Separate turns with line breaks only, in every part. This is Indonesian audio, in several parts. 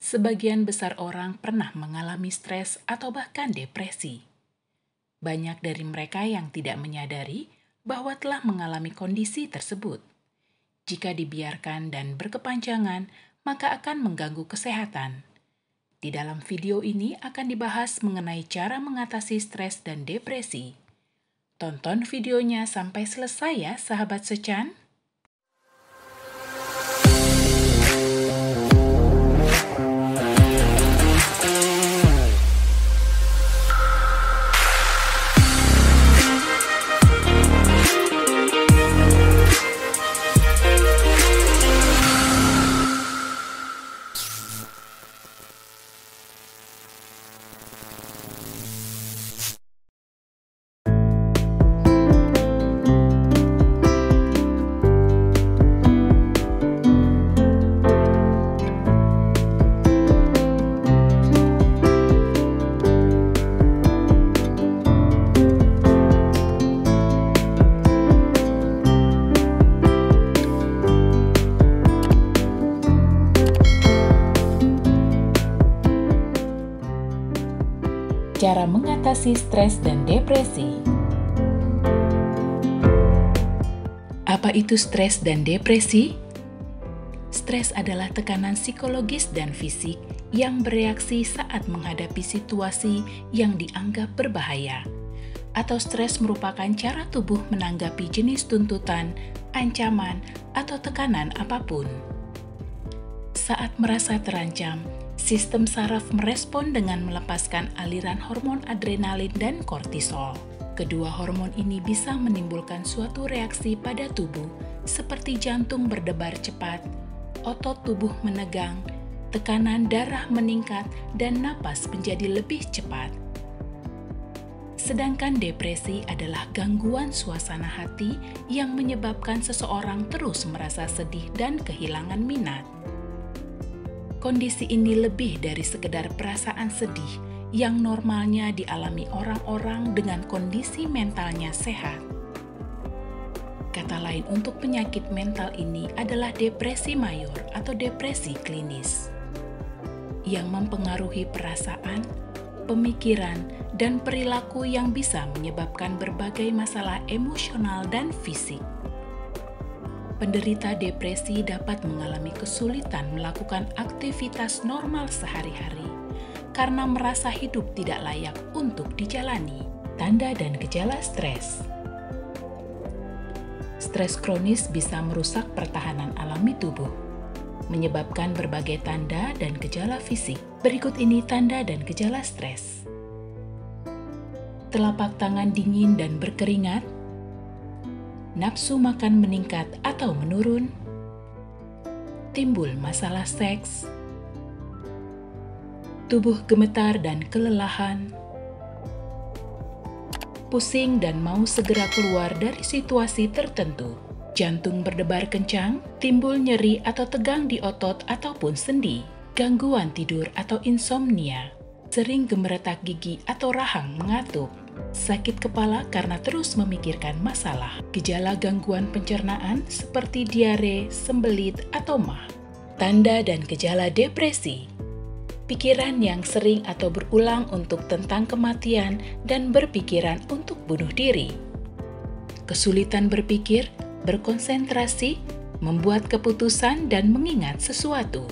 Sebagian besar orang pernah mengalami stres atau bahkan depresi. Banyak dari mereka yang tidak menyadari bahwa telah mengalami kondisi tersebut. Jika dibiarkan dan berkepanjangan, maka akan mengganggu kesehatan. Di dalam video ini akan dibahas mengenai cara mengatasi stres dan depresi. Tonton videonya sampai selesai ya, sahabat Sechan. Cara mengatasi stres dan depresi. Apa itu stres dan depresi? Stres adalah tekanan psikologis dan fisik yang bereaksi saat menghadapi situasi yang dianggap berbahaya. Atau stres merupakan cara tubuh menanggapi jenis tuntutan, ancaman, atau tekanan apapun. Saat merasa terancam, sistem saraf merespon dengan melepaskan aliran hormon adrenalin dan kortisol. Kedua hormon ini bisa menimbulkan suatu reaksi pada tubuh, seperti jantung berdebar cepat, otot tubuh menegang, tekanan darah meningkat, dan napas menjadi lebih cepat. Sedangkan depresi adalah gangguan suasana hati yang menyebabkan seseorang terus merasa sedih dan kehilangan minat. Kondisi ini lebih dari sekedar perasaan sedih yang normalnya dialami orang-orang dengan kondisi mentalnya sehat. Kata lain untuk penyakit mental ini adalah depresi mayor atau depresi klinis, yang mempengaruhi perasaan, pemikiran, dan perilaku yang bisa menyebabkan berbagai masalah emosional dan fisik. Penderita depresi dapat mengalami kesulitan melakukan aktivitas normal sehari-hari karena merasa hidup tidak layak untuk dijalani. Tanda dan gejala stres. Stres kronis bisa merusak pertahanan alami tubuh, menyebabkan berbagai tanda dan gejala fisik. Berikut ini tanda dan gejala stres. Telapak tangan dingin dan berkeringat, nafsu makan meningkat atau menurun, timbul masalah seks, tubuh gemetar dan kelelahan, pusing dan mau segera keluar dari situasi tertentu, jantung berdebar kencang, timbul nyeri atau tegang di otot ataupun sendi, gangguan tidur atau insomnia, sering gemeretak gigi atau rahang mengatuk, sakit kepala karena terus memikirkan masalah, gejala gangguan pencernaan seperti diare, sembelit, atau mah. Tanda dan gejala depresi. Pikiran yang sering atau berulang untuk tentang kematian dan berpikiran untuk bunuh diri. Kesulitan berpikir, berkonsentrasi, membuat keputusan dan mengingat sesuatu.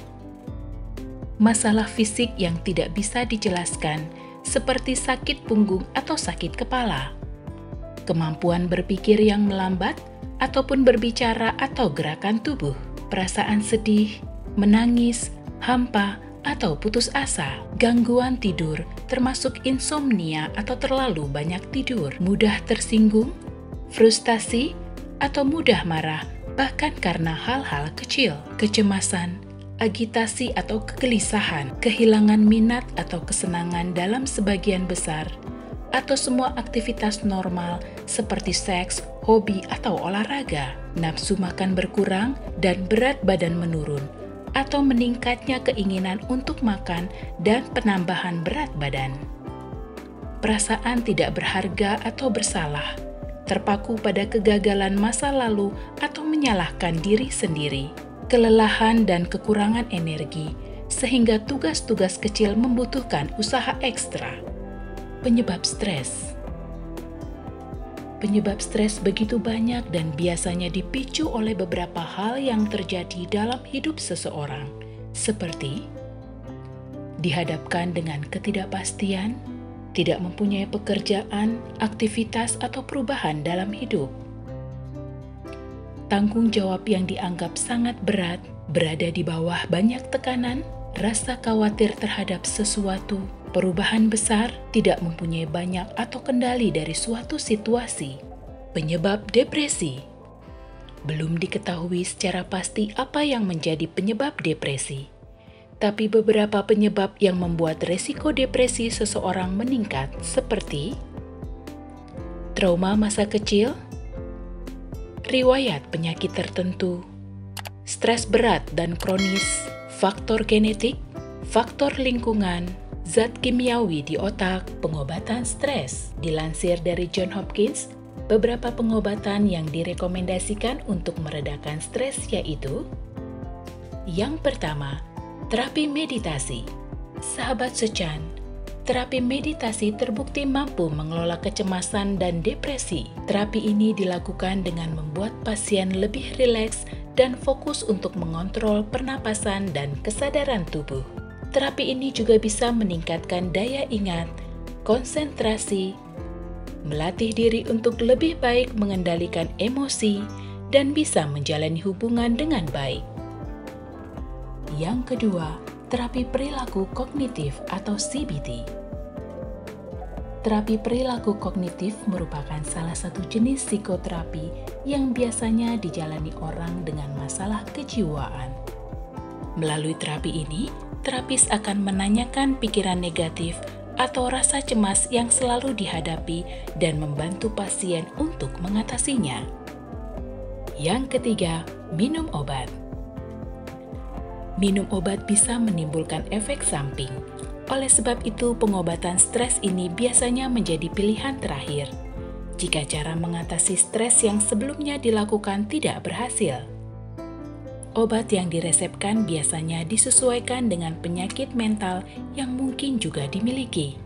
Masalah fisik yang tidak bisa dijelaskan, seperti sakit punggung atau sakit kepala, kemampuan berpikir yang melambat, ataupun berbicara atau gerakan tubuh, perasaan sedih, menangis, hampa, atau putus asa, gangguan tidur, termasuk insomnia atau terlalu banyak tidur, mudah tersinggung, frustasi, atau mudah marah, bahkan karena hal-hal kecil, kecemasan, agitasi atau kegelisahan, kehilangan minat atau kesenangan dalam sebagian besar, atau semua aktivitas normal seperti seks, hobi, atau olahraga, nafsu makan berkurang dan berat badan menurun, atau meningkatnya keinginan untuk makan dan penambahan berat badan. Perasaan tidak berharga atau bersalah, terpaku pada kegagalan masa lalu atau menyalahkan diri sendiri, kelelahan dan kekurangan energi, sehingga tugas-tugas kecil membutuhkan usaha ekstra. Penyebab stres. Penyebab stres begitu banyak dan biasanya dipicu oleh beberapa hal yang terjadi dalam hidup seseorang, seperti dihadapkan dengan ketidakpastian, tidak mempunyai pekerjaan, aktivitas, atau perubahan dalam hidup. Tanggung jawab yang dianggap sangat berat, berada di bawah banyak tekanan, rasa khawatir terhadap sesuatu, perubahan besar, tidak mempunyai banyak atau kendali dari suatu situasi. Penyebab depresi. Belum diketahui secara pasti apa yang menjadi penyebab depresi. Tapi beberapa penyebab yang membuat resiko depresi seseorang meningkat seperti trauma masa kecil, riwayat penyakit tertentu, stres berat dan kronis, faktor genetik, faktor lingkungan, zat kimiawi di otak, pengobatan stres. Dilansir dari Johns Hopkins, beberapa pengobatan yang direkomendasikan untuk meredakan stres yaitu: yang pertama, terapi meditasi. Sahabat Sechan, terapi meditasi terbukti mampu mengelola kecemasan dan depresi. Terapi ini dilakukan dengan membuat pasien lebih rileks dan fokus untuk mengontrol pernapasan dan kesadaran tubuh. Terapi ini juga bisa meningkatkan daya ingat, konsentrasi, melatih diri untuk lebih baik mengendalikan emosi, dan bisa menjalani hubungan dengan baik. Yang kedua, terapi perilaku kognitif atau CBT. Terapi perilaku kognitif merupakan salah satu jenis psikoterapi yang biasanya dijalani orang dengan masalah kejiwaan. Melalui terapi ini, terapis akan menanyakan pikiran negatif atau rasa cemas yang selalu dihadapi dan membantu pasien untuk mengatasinya. Yang ketiga, minum obat. Minum obat bisa menimbulkan efek samping. Oleh sebab itu, pengobatan stres ini biasanya menjadi pilihan terakhir jika cara mengatasi stres yang sebelumnya dilakukan tidak berhasil. Obat yang diresepkan biasanya disesuaikan dengan penyakit mental yang mungkin juga dimiliki.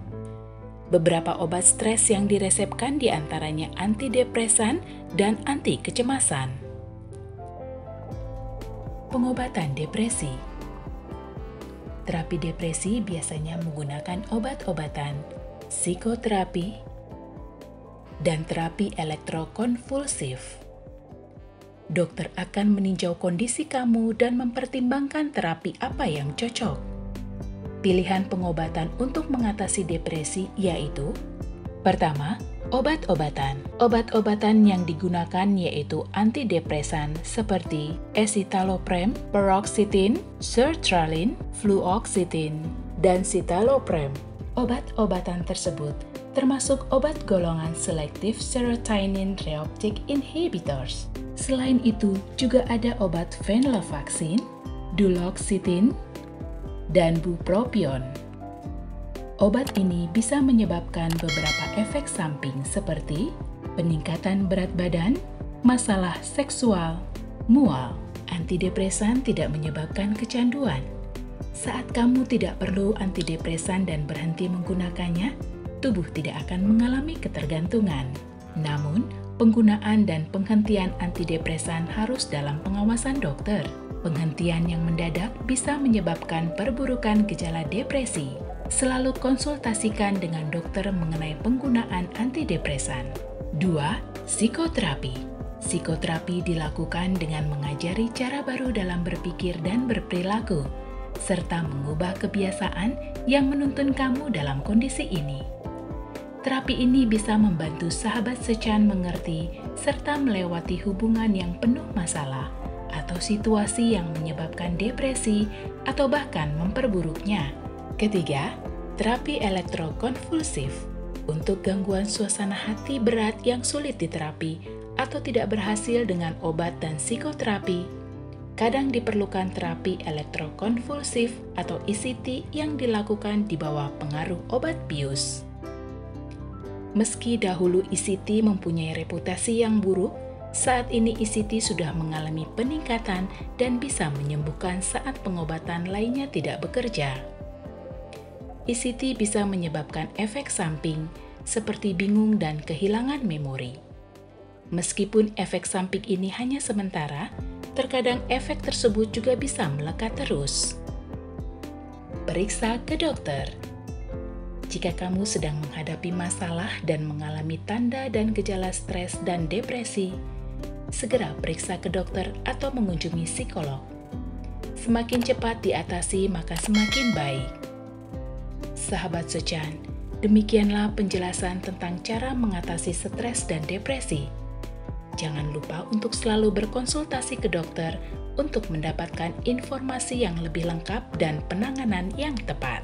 Beberapa obat stres yang diresepkan diantaranya antidepresan dan anti kecemasan. Pengobatan depresi. Terapi depresi biasanya menggunakan obat-obatan, psikoterapi, dan terapi elektrokonvulsif. Dokter akan meninjau kondisi kamu dan mempertimbangkan terapi apa yang cocok. Pilihan pengobatan untuk mengatasi depresi yaitu: pertama, obat-obatan. Obat-obatan yang digunakan yaitu antidepresan seperti escitalopram, paroxetine, sertraline, fluoxetine, dan citalopram. Obat-obatan tersebut termasuk obat golongan selective serotonin reuptake inhibitors. Selain itu, juga ada obat venlafaxine, duloxetine, dan bupropion. Obat ini bisa menyebabkan beberapa efek samping seperti peningkatan berat badan, masalah seksual, mual. Antidepresan tidak menyebabkan kecanduan. Saat kamu tidak perlu antidepresan dan berhenti menggunakannya, tubuh tidak akan mengalami ketergantungan. Namun, penggunaan dan penghentian antidepresan harus dalam pengawasan dokter. Penghentian yang mendadak bisa menyebabkan perburukan gejala depresi. Selalu konsultasikan dengan dokter mengenai penggunaan antidepresan. 2. Psikoterapi. Psikoterapi dilakukan dengan mengajari cara baru dalam berpikir dan berperilaku, serta mengubah kebiasaan yang menuntun kamu dalam kondisi ini. Terapi ini bisa membantu sahabat Sechan mengerti serta melewati hubungan yang penuh masalah atau situasi yang menyebabkan depresi atau bahkan memperburuknya. Ketiga, terapi elektrokonvulsif. Untuk gangguan suasana hati berat yang sulit diterapi atau tidak berhasil dengan obat dan psikoterapi, kadang diperlukan terapi elektrokonvulsif atau ECT yang dilakukan di bawah pengaruh obat bius. Meski dahulu ECT mempunyai reputasi yang buruk, Saat ini ECT sudah mengalami peningkatan dan bisa menyembuhkan saat pengobatan lainnya tidak bekerja. ECT bisa menyebabkan efek samping seperti bingung dan kehilangan memori. Meskipun efek samping ini hanya sementara, terkadang efek tersebut juga bisa melekat terus. Periksa ke dokter. Jika kamu sedang menghadapi masalah dan mengalami tanda dan gejala stres dan depresi, segera periksa ke dokter atau mengunjungi psikolog. Semakin cepat diatasi, maka semakin baik. Sahabat Sechan, demikianlah penjelasan tentang cara mengatasi stres dan depresi. Jangan lupa untuk selalu berkonsultasi ke dokter untuk mendapatkan informasi yang lebih lengkap dan penanganan yang tepat.